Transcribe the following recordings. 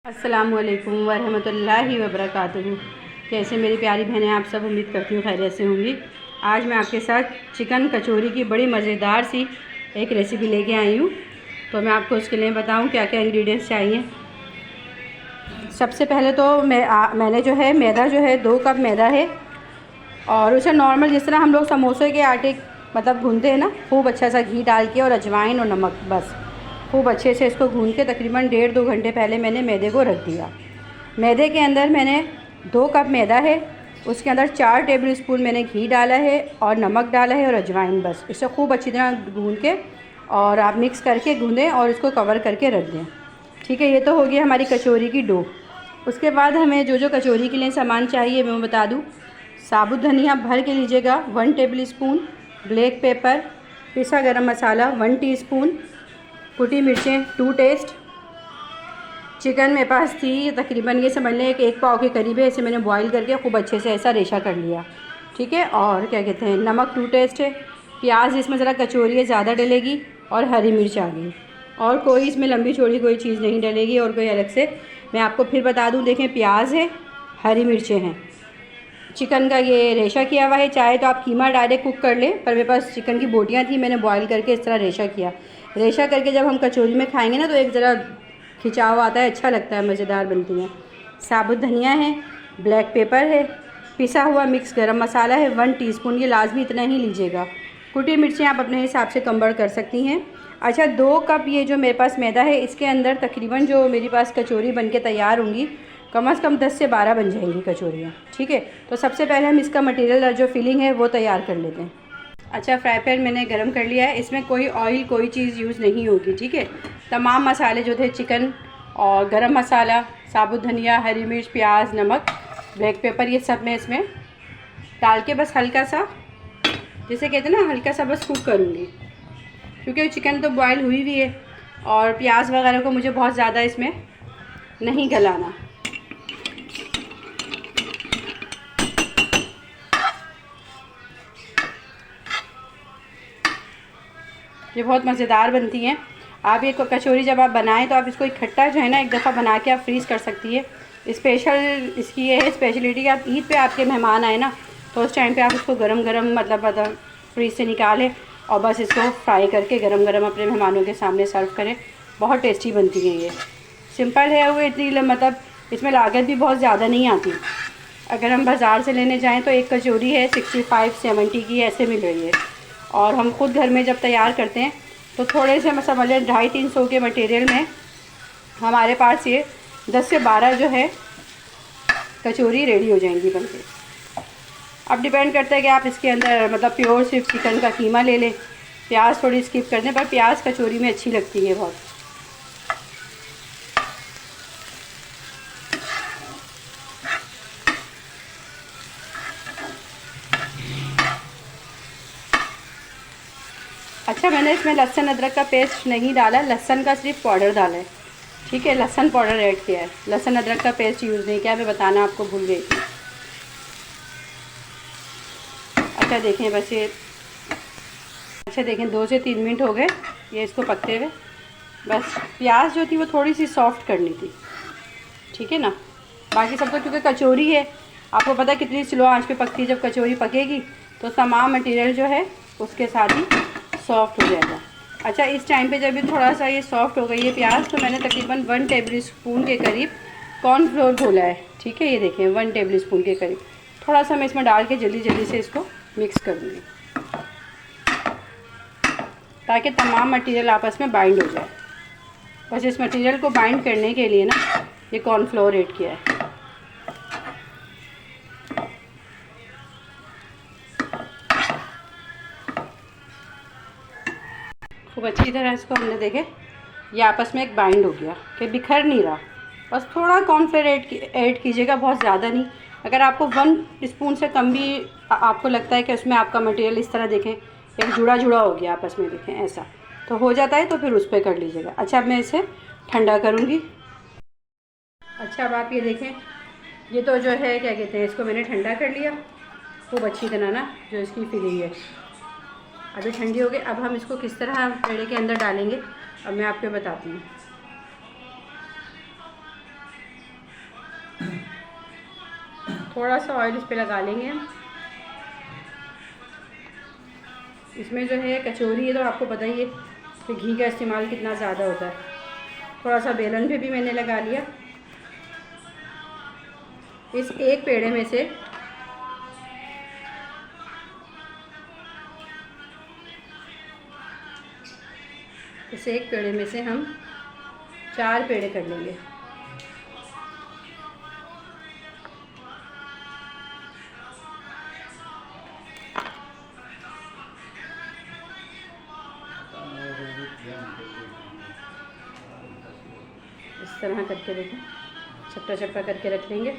अस्सलामुअलैकुम वरहमतुल्लाहि वबरकातुहू। कैसे मेरी प्यारी बहनें, आप सब उम्मीद करती हूँ खैरियत से होंगी। आज मैं आपके साथ चिकन कचौरी की बड़ी मज़ेदार सी एक रेसिपी लेके आई हूँ। तो मैं आपको उसके लिए बताऊँ क्या क्या इंग्रेडिएंट्स चाहिए। सबसे पहले तो मैंने जो है मैदा जो है 2 कप मैदा है, और उसे नॉर्मल जिस तरह हम लोग समोसे के आटे मतलब गूँधते हैं ना, खूब अच्छा सा घी डाल के और अजवाइन और नमक, बस खूब अच्छे से इसको गूँध के तकरीबन 1.5-2 घंटे पहले मैंने मैदे को रख दिया। मैदे के अंदर मैंने 2 कप मैदा है, उसके अंदर 4 टेबल स्पून मैंने घी डाला है और नमक डाला है और अजवाइन, बस इसे खूब अच्छी तरह गूँध के और आप मिक्स करके गूँधें और इसको कवर करके रख दें। ठीक है, ये तो हो गई हमारी कचौरी की डो। उसके बाद हमें जो जो कचौरी के लिए सामान चाहिए मैं बता दूँ। साबुत धनिया भर के लीजिएगा 1 टेबल स्पून, ब्लैक पेपर, पिसा गरम मसाला 1 टीस्पून, कुटी मिर्चें 2 टेस्ट। चिकन मेरे पास थी तकरीबन ये समझ लें एक पाव के करीब है, इसे मैंने बॉईल करके खूब अच्छे से ऐसा रेशा कर लिया। ठीक है, और क्या कहते हैं, नमक 2 टेस्ट है। प्याज इसमें ज़रा कचौरी ज़्यादा डलेगी और हरी मिर्च आ गई, और कोई इसमें लंबी चौड़ी कोई चीज़ नहीं डलेगी और कोई अलग से। मैं आपको फिर बता दूं, देखें प्याज है, हरी मिर्चें हैं, चिकन का ये रेशा किया हुआ है। चाहे तो आप कीमा डायरेक्ट कुक कर लें, पर मेरे पास चिकन की बोटियाँ थी, मैंने बॉईल करके इस तरह रेशा किया। रेशा करके जब हम कचौरी में खाएंगे ना तो एक ज़रा खिंचाव आता है, अच्छा लगता है, मज़ेदार बनती हैं। साबुत धनिया है, ब्लैक पेपर है, पिसा हुआ मिक्स गरम मसाला है 1 टीस्पून, ये लाजमी इतना ही लीजिएगा। कुटी मिर्चें आप अपने हिसाब से कम बढ़ कर सकती हैं। अच्छा, 2 कप ये जो मेरे पास मैदा है, इसके अंदर तकरीबन जो मेरे पास कचौरी बन के तैयार होंगी कम से कम 10 से 12 बन जाएंगी कचौरियाँ। ठीक है, तो सबसे पहले हम इसका मटेरियल जो फिलिंग है वो तैयार कर लेते हैं। अच्छा, फ्राई पैन मैंने गरम कर लिया है, इसमें कोई ऑयल कोई चीज़ यूज़ नहीं होगी। ठीक है, तमाम मसाले जो थे चिकन और गरम मसाला, साबुत धनिया, हरी मिर्च, प्याज, नमक, ब्लैक पेपर, ये सब मैं इसमें डाल के बस हल्का सा, जैसे कहते हैं ना, हल्का सा बस कुक करूँगी, क्योंकि चिकन तो बॉयल हुई हुई है और प्याज वगैरह को मुझे बहुत ज़्यादा इसमें नहीं गलाना। ये बहुत मज़ेदार बनती हैं। आप ये कचौरी जब आप बनाएं तो आप इसको इकट्ठा जो है ना एक दफ़ा बना के आप फ्रीज़ कर सकती है। स्पेशल इसकी ये है स्पेशलिटी कि आप ईद पे आपके मेहमान आए ना तो उस टाइम पे आप इसको गरम गरम मतलब फ्रीज से निकालें और बस इसको फ्राई करके गरम गरम अपने मेहमानों के सामने सर्व करें। बहुत टेस्टी बनती है। ये सिंपल है, वो इतनी मतलब इसमें लागत भी बहुत ज़्यादा नहीं आती। अगर हम बाज़ार से लेने जाएँ तो एक कचौरी है 65-70 की ऐसे मिल रही है, और हम ख़ुद घर में जब तैयार करते हैं तो थोड़े से समझ लें 250-300 के मटेरियल में हमारे पास ये 10 से 12 जो है कचौरी रेडी हो जाएंगी बनके। अब डिपेंड करता है कि आप इसके अंदर मतलब प्योर सिर्फ चिकन का कीमा ले लें, प्याज थोड़ी स्किप कर दें, पर प्याज कचौरी में अच्छी लगती है बहुत। अच्छा, मैंने इसमें लहसुन अदरक का पेस्ट नहीं डाला, लहसुन का सिर्फ पाउडर डाला है। ठीक है, लहसुन पाउडर ऐड किया है, लहसुन अदरक का पेस्ट यूज़ नहीं किया, मैं बताना आपको भूल गई थी। अच्छा देखें, बस ये अच्छा देखें 2 से 3 मिनट हो गए ये इसको पकते हुए। बस प्याज जो थी वो थोड़ी सी सॉफ्ट करनी थी। ठीक है ना, बाकी सब तो क्योंकि कचौरी है, आपको पता है कितनी स्लो आंच पे पकती है। जब कचौरी पकेगी तो तमाम मटेरियल जो है उसके साथ ही सॉफ्ट हो जाएगा। अच्छा, इस टाइम पे जब भी थोड़ा सा ये सॉफ्ट हो गई है प्याज, तो मैंने तकरीबन 1 टेबल स्पून के करीब कॉर्नफ्लोर घोला है। ठीक है, ये देखें 1 टेबल स्पून के करीब, थोड़ा सा मैं इसमें डाल के जल्दी जल्दी से इसको मिक्स कर दूँगी ताकि तमाम मटेरियल आपस में बाइंड हो जाए। बस इस मटेरियल को बाइंड करने के लिए ना ये कॉर्नफ्लोर ऐड किया है। खूब अच्छी तरह इसको हमने देखे ये आपस में एक बाइंड हो गया कि बिखर नहीं रहा। बस थोड़ा कॉर्नफ्लोर ऐड कीजिएगा, बहुत ज़्यादा नहीं। अगर आपको 1 स्पून से कम भी आपको लगता है कि उसमें आपका मटेरियल इस तरह देखें एक जुड़ा जुड़ा हो गया आपस में, देखें ऐसा तो हो जाता है, तो फिर उस पर कर लीजिएगा। अच्छा, अब मैं इसे ठंडा करूँगी। अच्छा, अब आप ये देखें, ये तो जो है क्या कहते हैं, इसको मैंने ठंडा कर लिया खूब अच्छी तरह ना, जो इसकी फिलिंग है अभी ठंडी हो गई। अब हम इसको किस तरह पेड़े के अंदर डालेंगे अब मैं आपको बताती हूँ। थोड़ा सा ऑयल इस पे लगा लेंगे हम। इसमें जो है कचौरी है तो आपको पता ही है कि घी का इस्तेमाल कितना ज़्यादा होता है। थोड़ा सा बेलन पे भी मैंने लगा लिया। इस एक पेड़े में से हम 4 पेड़े कर लेंगे। इस तरह करके देखें, चपटा चपटा करके रख लेंगे। ये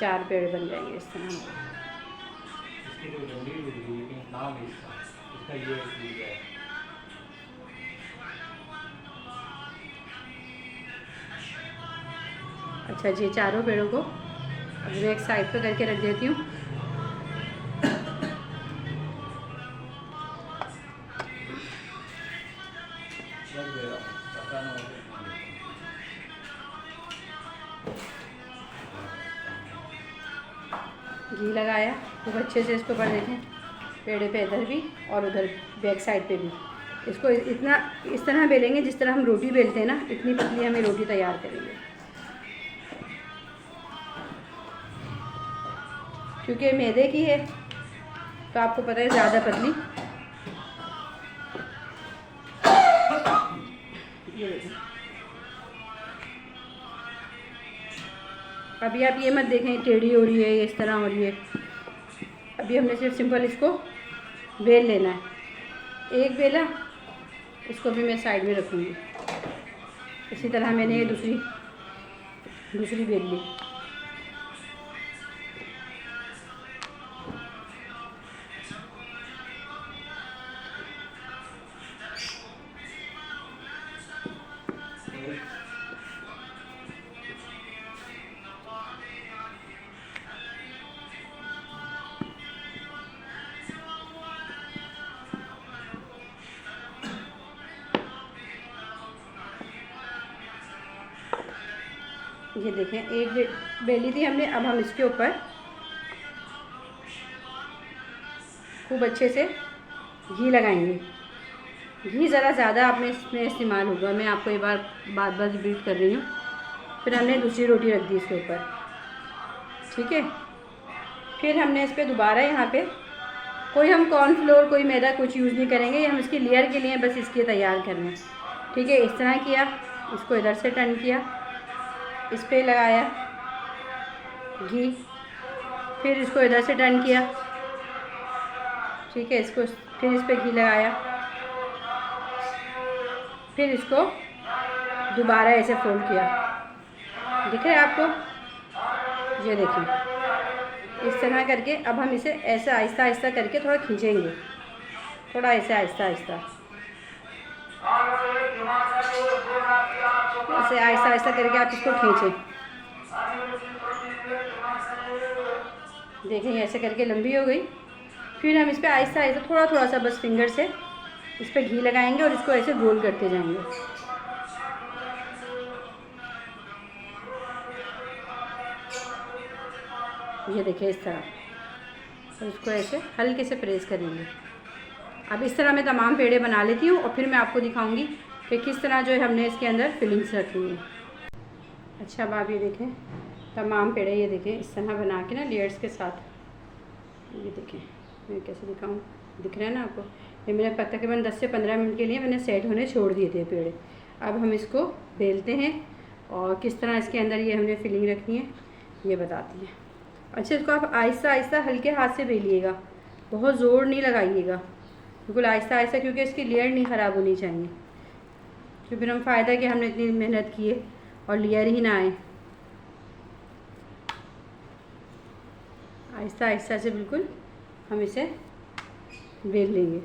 4 पेड़ बन जाएंगे इस तरह। अच्छा जी, चारों पेड़ों को अब मैं एक साइड पे करके रख देती हूँ। घी लगाया खूब अच्छे से इसको भर देते हैं, पेड़े पे इधर भी और उधर बैक साइड पे भी। इसको इतना इस तरह बेलेंगे जिस तरह हम रोटी बेलते हैं ना, इतनी पतली हमें रोटी तैयार करेंगे। क्योंकि मैदे की है तो आपको पता है ज़्यादा पतली। ये देखिए, अभी आप ये मत देखें टेढ़ी हो रही है, इस तरह हो रही है। अभी हमने सिर्फ सिंपल इसको बेल लेना है। एक बेला, इसको भी मैं साइड में रखूँगी। इसी तरह मैंने ये दूसरी बेल ली। ये देखें, एक बेली थी हमने। अब हम इसके ऊपर खूब अच्छे से घी लगाएंगे। घी ज़रा ज़्यादा आप में इसमें इस्तेमाल होगा, मैं आपको एक बार बात रिपीट कर रही हूँ। फिर हमने दूसरी रोटी रख दी इसके ऊपर, ठीक है। फिर हमने इस पर दोबारा यहाँ पे कोई हम कॉर्नफ्लोर कोई मैदा कुछ यूज़ नहीं करेंगे। ये हम इसकी लेयर के लिए बस इसके तैयार करना है, ठीक है। इस तरह किया, इसको इधर से टर्न किया, इस पे लगाया घी, फिर इसको इधर से टर्न किया, ठीक है। इसको फिर इस पे घी लगाया, फिर इसको दोबारा ऐसे फोल्ड किया। दिख रहा है आपको? ये देखिए, इस तरह करके अब हम इसे ऐसे आहिस्ता आहिस्ता करके थोड़ा खींचेंगे, थोड़ा ऐसे आहिस्ता आहिस्ता, ऐसे आहिस्ता आहिस्ता करके आप इसको खींचें। देखें, ऐसे करके लंबी हो गई। फिर हम इस पर आहिस्ता आहिस्ता थोड़ा थोड़ा सा बस फिंगर से इस पर घी लगाएंगे और इसको ऐसे गोल करते जाएंगे। ये देखिए इस तरह, और इसको ऐसे हल्के से प्रेस करेंगे। अब इस तरह मैं तमाम पेड़े बना लेती हूँ और फिर मैं आपको दिखाऊंगी कि किस तरह जो है हमने इसके अंदर फिलिंग्स रखी है। अच्छा, अब आप ये देखें तमाम पेड़े, ये देखें इस तरह बना के ना लेयर्स के साथ। ये देखें मैं कैसे दिखाऊं, दिख रहा है ना आपको? ये मैंने तकरीबन 10 से 15 मिनट के लिए मैंने सेट होने छोड़ दिए थे पेड़े। अब हम इसको बेलते हैं और किस तरह इसके अंदर ये हमने फिलिंग रखनी है ये बताती है। अच्छा, इसको आप आहिस्ता आहिस्ता हल्के हाथ से बेलिएगा, बहुत ज़ोर नहीं लगाइएगा, बिल्कुल आहिस्ता आहिस्ता, क्योंकि इसकी लेयर नहीं ख़राब होनी चाहिए। क्योंकि फिर हम फ़ायदा कि हमने इतनी मेहनत की है और लेयर ही ना आए। आहिस्ता आहिस्ता से बिल्कुल हम इसे बेल लेंगे।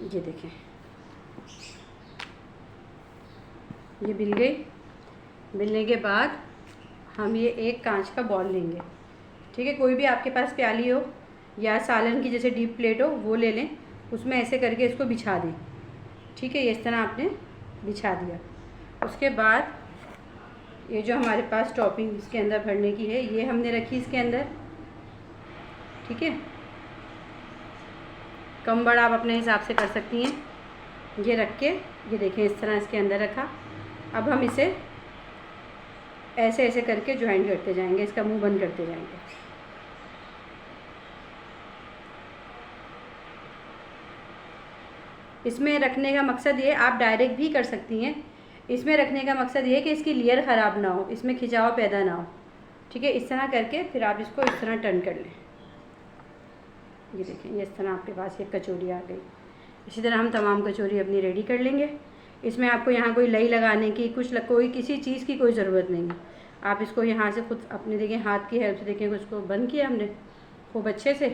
ये देखें, ये बिल गई। बिलने के बाद हम ये एक कांच का बॉल लेंगे, ठीक है। कोई भी आपके पास प्याली हो या सालन की जैसे डीप प्लेट हो वो ले लें, उसमें ऐसे करके इसको बिछा दें, ठीक है, ये इस तरह आपने बिछा दिया। उसके बाद ये जो हमारे पास टॉपिंग इसके अंदर भरने की है ये हमने रखी इसके अंदर। ठीक है, कम बड़ा आप अपने हिसाब से कर सकती हैं। ये रख के ये देखें इस तरह इसके अंदर रखा। अब हम इसे ऐसे ऐसे करके ज्वाइन करते जाएंगे, इसका मुंह बंद करते जाएंगे। इसमें रखने का मकसद ये, आप डायरेक्ट भी कर सकती हैं। इसमें रखने का मकसद ये है कि इसकी लेयर ख़राब ना हो, इसमें खिंचाव पैदा ना हो। ठीक है, इस तरह करके फिर आप इसको इस तरह टर्न कर लें। ये देखें, ये इस तरह आपके पास एक कचौरी आ गई। इसी तरह हम तमाम कचौरी अपनी रेडी कर लेंगे। इसमें आपको यहाँ कोई लई लगाने की कोई किसी चीज़ की कोई ज़रूरत नहीं है। आप इसको यहाँ से खुद अपने देखें हाथ की हेल्प से देखें उसको बंद किया हमने खूब अच्छे से,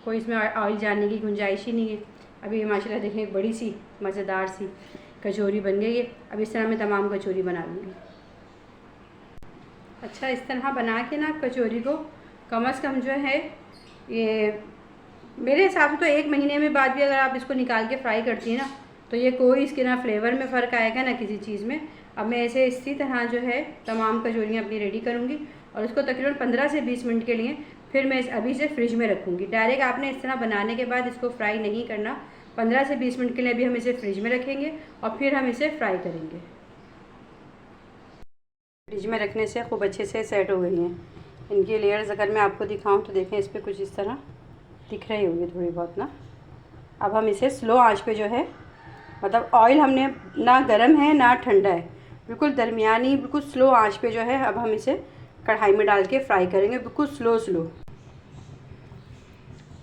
कोई इसमें ऑयल जाने की गुंजाइश ही नहीं है। अभी ये माशाल्लाह देखें एक बड़ी सी मज़ेदार सी कचौरी बन गई है। अब इस तरह मैं तमाम कचौरी बना लूँगी। अच्छा, इस तरह बना के ना कचौरी को कम से कम जो है ये मेरे हिसाब से तो 1 महीने में बाद भी अगर आप इसको निकाल के फ्राई करती हैं ना तो ये कोई इसके ना फ्लेवर में फ़र्क आएगा ना किसी चीज़ में। अब मैं ऐसे इसी तरह जो है तमाम कचौरियाँ अपनी रेडी करूँगी और इसको तकरीबन 15 से 20 मिनट के लिए फिर मैं अभी से फ्रिज में रखूँगी। डायरेक्ट आपने इस तरह बनाने के बाद इसको फ्राई नहीं करना। 15 से 20 मिनट के लिए अभी हम इसे फ्रिज में रखेंगे और फिर हम इसे फ्राई करेंगे। फ्रिज में रखने से खूब अच्छे से सेट हो गई हैं इनकी लेयर्स। अगर मैं आपको दिखाऊँ तो देखें इस पर कुछ इस तरह दिख रही होगी थोड़ी बहुत ना। अब हम इसे स्लो आंच पे जो है, मतलब ऑयल हमने ना गर्म है ना ठंडा है, बिल्कुल दरमियानी बिल्कुल स्लो आंच पे जो है अब हम इसे कढ़ाई में डाल के फ्राई करेंगे, बिल्कुल स्लो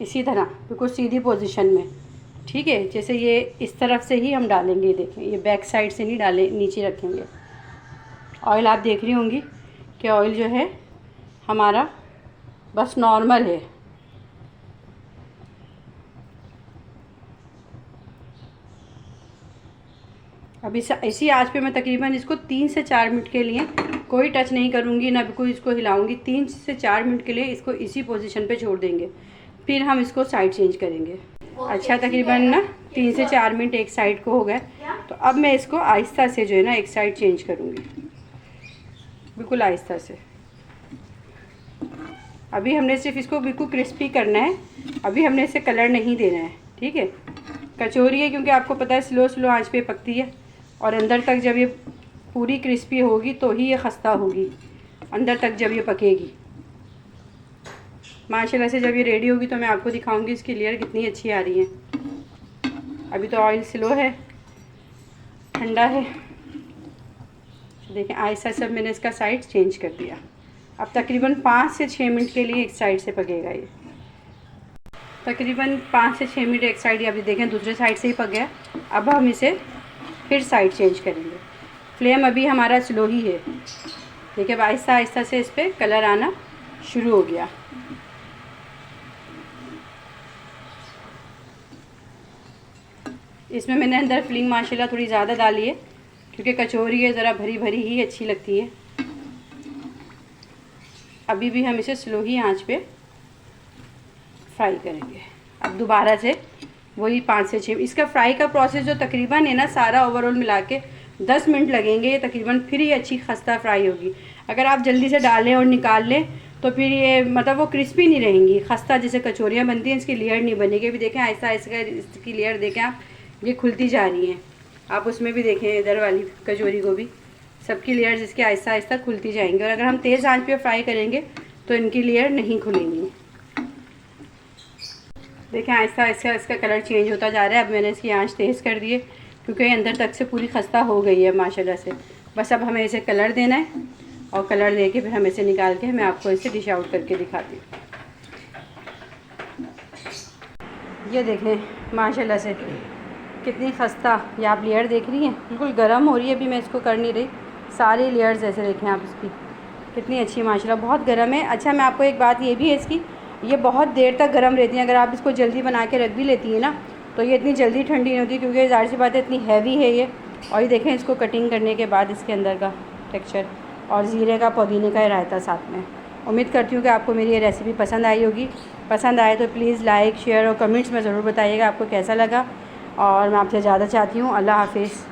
इसी तरह बिल्कुल सीधी पोजीशन में। ठीक है, जैसे ये इस तरफ से ही हम डालेंगे। देखें ये बैक साइड से नहीं डालें, नीचे रखेंगे। ऑयल आप देख रही होंगी कि ऑयल जो है हमारा बस नॉर्मल है। अब इसी आंच पे मैं तकरीबन इसको 3 से 4 मिनट के लिए कोई टच नहीं करूँगी, ना बिल्कुल इसको हिलाऊंगी। 3 से 4 मिनट के लिए इसको इसी पोजीशन पे छोड़ देंगे, फिर हम इसको साइड चेंज करेंगे। अच्छा, तकरीबन ना 3 से 4 मिनट एक साइड को हो गए, तो अब मैं इसको आहिस्ता से जो है ना एक साइड चेंज करूँगी, बिल्कुल आहिस्ता से। अभी हमने सिर्फ इसको बिल्कुल क्रिस्पी करना है, अभी हमने इसे कलर नहीं देना है। ठीक है, कचौरी है क्योंकि आपको पता है स्लो आंच पे पकती है और अंदर तक जब ये पूरी क्रिस्पी होगी तो ही ये खस्ता होगी, अंदर तक जब ये पकेगी। माशाल्लाह से जब ये रेडी होगी तो मैं आपको दिखाऊंगी इसकी लेयर कितनी अच्छी आ रही है। अभी तो ऑयल स्लो है, ठंडा है। देखें आहिस्ता से मैंने इसका साइड चेंज कर दिया। अब तकरीबन 5 से 6 मिनट के लिए एक साइड से पकेगा ये। तकरीबन 5 से 6 मिनट एक साइड, अभी देखें दूसरे साइड से ही पक गया। अब हम इसे फिर साइड चेंज करेंगे। फ्लेम अभी हमारा स्लो ही है। देखिए अब आहिस्ता आहिस्ता से इस पर कलर आना शुरू हो गया। इसमें मैंने अंदर फिलिंग माशाल्लाह थोड़ी ज़्यादा डाली है क्योंकि कचौरी है ज़रा भरी भरी ही अच्छी लगती है। अभी भी हम इसे स्लो ही आंच पे फ्राई करेंगे। अब दोबारा से वही 5 से 6, इसका फ्राई का प्रोसेस जो तकरीबन है ना सारा ओवरऑल मिला के 10 मिनट लगेंगे ये तकरीबन, फिर ये अच्छी खस्ता फ्राई होगी। अगर आप जल्दी से डालें और निकाल लें तो फिर ये मतलब वो क्रिस्पी नहीं रहेंगी, खस्ता जैसे कचौरियाँ बनती हैं इसकी लेयर नहीं बनेगी। भी देखें आहिस्ता आहिस्ता इसकी लेयर देखें आप, ये खुलती जा रही हैं। आप उसमें भी देखें इधर वाली कचौरी को भी, सबकी लेयर जिसकी आहिस्ता आहिस्ता खुलती जाएंगी। और अगर हम तेज़ आंच पे फ्राई करेंगे तो इनकी लेयर नहीं खुलेंगी। देखें आहिस्ता आहिस्ता इसका कलर चेंज होता जा रहा है। अब मैंने इसकी आंच तेज़ कर दी है क्योंकि अंदर तक से पूरी खस्ता हो गई है माशाल्लाह से। बस अब हमें इसे कलर देना है और कलर दे के फिर हम इसे निकाल के मैं आपको इसे डिश आउट करके दिखाती हूँ। ये देखें माशाल्लाह से कितनी खस्ता, ये आप लेयर देख रही हैं बिल्कुल गर्म हो रही है। अभी मैं इसको कर नहीं रही, सारी लेयर्स ऐसे देखें आप इसकी कितनी अच्छी माशाल्लाह, बहुत गर्म है। अच्छा मैं आपको एक बात ये भी है इसकी, ये बहुत देर तक गर्म रहती हैं। अगर आप इसको जल्दी बना के रख भी लेती हैं ना तो ये इतनी जल्दी ठंडी नहीं होती क्योंकि ज़ाहिर सी बात है इतनी हैवी है ये। और ये देखें इसको कटिंग करने के बाद इसके अंदर का टेक्सचर और ज़ीरे का पुदीने का रायता साथ में। उम्मीद करती हूँ कि आपको मेरी ये रेसिपी पसंद आई होगी। पसंद आए तो प्लीज़ लाइक शेयर और कमेंट्स में ज़रूर बताइएगा आपको कैसा लगा। और मैं आपसे ज़्यादा चाहती हूँ। अल्लाह हाफिज़।